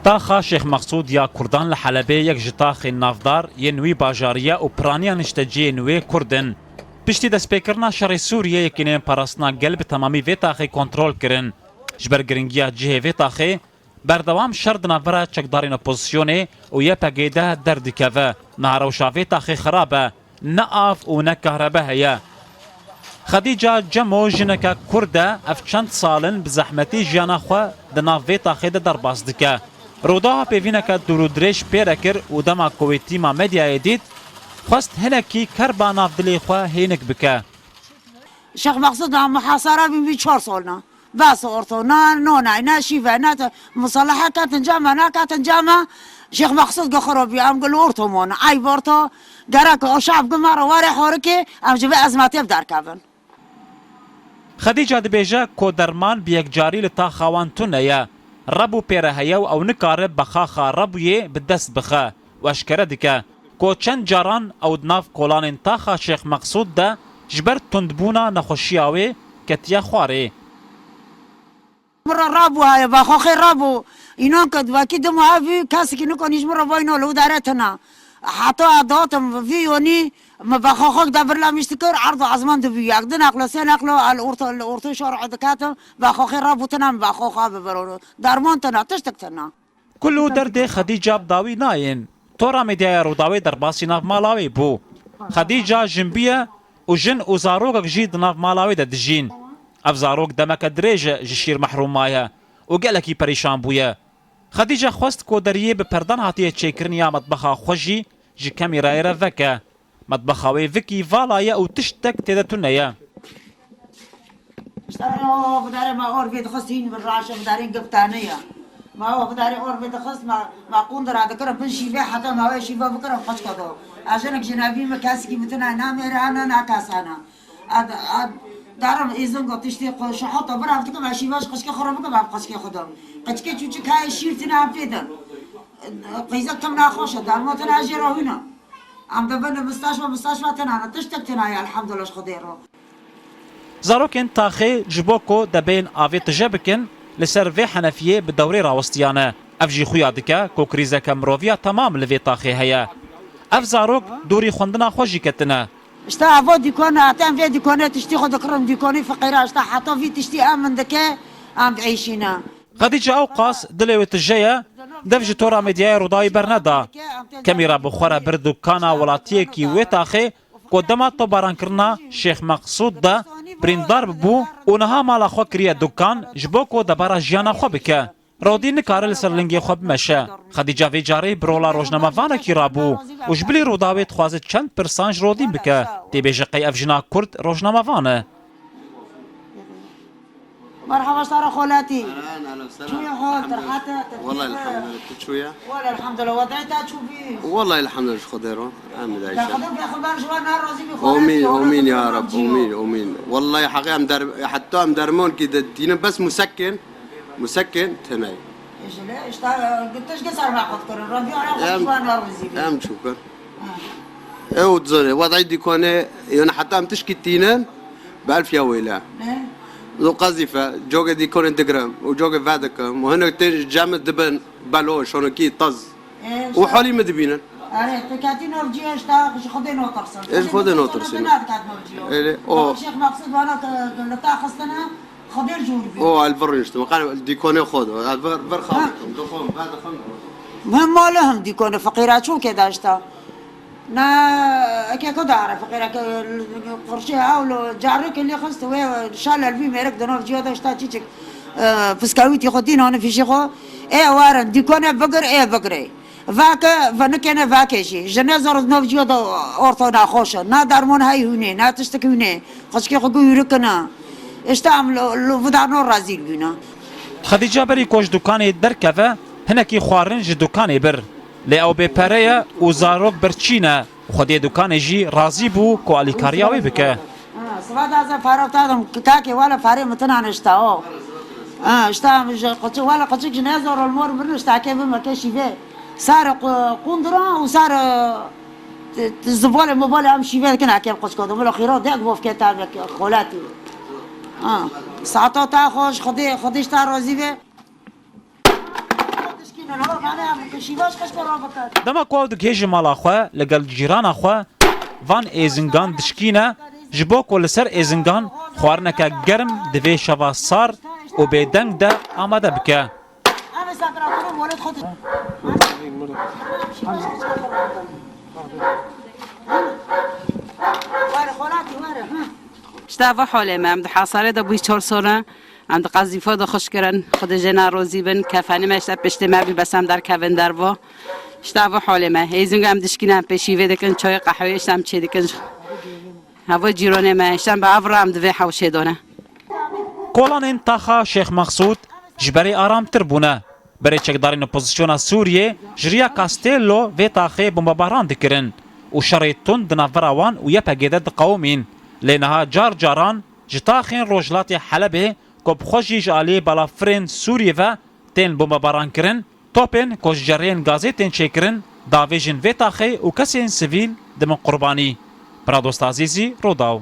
تاخا شيخ مقصود يا كردان لحلبه يك جتاخ نافدار ينوي باجاريا و برانيا نشتجي نوي كردن پشتی دست پیکرنا شر سوریه یکینه پاراستنا قلب تمامی وی تاخی کنترول کرن جبر گرنگیا جهه وی تاخی بردوام شرد نافرا چکدارین اپوزیسیونه و یه پگیده دردکوه نهارو شافی تاخی خرابه نه آف و نه کهربه هیا خدیجه جمو جنکا کرده اف چند سالن بزحمتی جیانا خو دناف وی تاخی ده در باز دکه رودا پیوینکا درودرش پیرکر و دما کویتی ما مدیا دید خواست هنکی کربا ناف دلی خواه هینک بکه شيخ مقصود محاصرة بي 4 سالنا بس أورتو نه شيفا نه مصالحة كانت نجامة كانت نجامة شيخ مقصود قخربي أم قل أورتو مون أي بورتو قراك أو شعب قمارة واري حوركي أم جبه أزماتي بدار كابن خدیجه دبیجه کو درمان بیک جاری لتا خوان تونه ربو پیره هیو او نکاره بخاخا ربویه بدست بخه و اشکره دکه کو چند جاران او دناف کولان تاخا شیخ مقصود ده جبر تندبونا نخوشیاوی کتیا خواره مرة رابو هاي باخوخي رابو إنهم كدوا كده معافي كاسك إنه كان يجمر باينه لو دارتنا حتى عضاتهم فيوني ما باخوخك دبر لا مشتكر عرض عزمان دبي عقدنا أقلا سين أقلا الأورتو شارع دكاتهم باخوخي رابو تنام باخوخا ببرونو دارمان تنا تشتك تنا كلو درد خدیجه بداوی ناین تورا مدیا روداوی در باسی ناف مالاوی بو خدیجه جنبیه و جن و زاروگک جید ناف مالاوی ده دجین اف زاروگ دمک دریجه جشیر محروم مایه و گلکی پریشان بویه خدیجه خواست کو دریه به پردان هاتیه چیکرنیا مطبخا خوشی جی کمی رایره وکه مطبخاوی وکی والایه و تشتک تیده تونه اشتغلوا بداري ما اور بيت خصين بالرعشه بداري قبطانيه ما هو بداري اور بيت خص ما قندر هذا كره بنشي بيه حتى ما هو شيبه بكره خش كده عشانك جنابي مكاسكي متنا نام انا ناكاسانا هذا دارم اذن قطشتي شحطه برا فتك ما شيباش خش خربك ما خش خدام قتك تشك هاي شيرتنا فيدا قيزك كم خوش دار تنا اجرو هنا عم دبنا مستشفى تنا تشتكتنا يا الحمد لله خديرو زاروکن تاخی جبوکو دبین آوی تجبکن لسر وی حنفیه به دوری راوستیانه اف جی خویا دکه کو کریزه کمروویا تمام لوی تاخی هیا اف زاروک دوری خوندنا خوشی کتنه اشتا عفو ديكونا عتام في ديكونا تشتي خد كرم ديكوني فقيرة اشتا حتى في تشتي امن دكه عم بعيشينا خدیجه او قاس دلوی تجیه دفج تورا مدیای رودای برندا کمیرا بخورا بر دکانا ولاتیه کی وی تاخی قدما تو باران کرنا شیخ مقصود ده بریندار ببو و نها مالا خو کریه دکان جبو کو دبارا جیانا خو بکه رودی نکاره لسر لنگی خو بمشه خدیجه وی جاری برولا روشنامه وانه کی رابو و جبلی روداوی تخوازه چند پرسانج رودی بکه دی بیجه قی افجنا کرد روشنامه وانه مرحبا اشترى خولاتي اهلا وسهلا شو يا حول ترحاتي والله الحمد لله كنت شويه والله الحمد لله وضعتها تشوفي والله الحمد لله خضيرو عامل يا عيشه خدم يا خبر شو نهار رازي بخولاتي امين امين يا رب امين امين والله حقيقه حتى مدرمون كده دينا بس مسكن تناي ايش لا اشتغل قلتش قصر ما قد كرن ربي على خد نهار رازي ام شكرا ايوه تزوري وضعي دي كونه يعني حتى ام تشكي تينان ب1000 يا ويلا ذو قذيفة جوجا دي كون انتجرام وجوجا فادكم وهنا جامع دبن بالوش هنا كي طز وحالي مدبينا اريت كاتين ورجي اشتا خدينا وترسل ايش خدينا وترسل ايه او شيخ مقصود وانا لتا خصنا خدير جوربي او الفرنش قال دي كون خذوا الفر خاطكم دخون هذا خمر مهم ما لهم دي كون فقيرات شو كذا اشتا نا كي كده عارف فقيرة قرشي أو جارك اللي خصت ويا شال الفي ميرك دنور جيودا اشتا تيجك فسكاويتي خدينا هنا في شيخو ايه وارن دي كونه بقر ايه بقري فاك فنكنا فاكشي جنازة رضنا في جيودا أورطونا خوشة نا دارمون هاي هوني نا تشتكي هوني خشكي خقو يركنا اشتا عملو فدارنو رازيل بينا خدیجه بری کوش دکانی درکفه هنکی خوارنج دکانی بر لی او بپره و زاروک برچینه خودی دکان جی راضی بو کو الیکاریاوی بکه سواد هذا فاروق تادم كاكي ولا فاري متنا نشتاو اشتا ولا قصك جنازه ولا المور برنشتا كيف ما كشي فيه صار قندرة وصار الزبالة مبالة امشي فيه كنا كيف قصك هذا ولا خيرات ديك بوف كتاب خولاتي ساعتها تاخذ خديش تاع راضي فيه دما کو دگهج مالا خو لگل جیران خو وان ازنگان دشکینه جبو کول سر ازنگان خوارنکا گرم دوی شوا سار او بدنگ ده آماده بکه اشتاف حاله ما عند حصاره ده بوی 4 ساله عند قذیفا ده خوش کردن خود جنا روزی بن کفانی مشت پشت ما بی بسم در کون در وا اشتاف حاله ما هیزونگ هم دشکینم پیشیوه دکن چای قهوه اشتم چه دکن هوا جیرانه ما اشتم به افرام دوی حوشه دانه کولان تاخا شیخ مقصود جبری آرام تر بونه بری چکدارین اپوزیسیون سوریه جریا کاستیلو و تاخه بمباران دکرن و شریطون دنافراوان و یپگیده دقومین لینها جار جاران جتاخین روجلات حلبه کب خوشی جالی بلافرین سوریه و تین بمباران کرن توپن کش جرین گازی تین چکرن داویجن و تاخه و کسین سویل دمن قربانی برادوست عزیزی روداو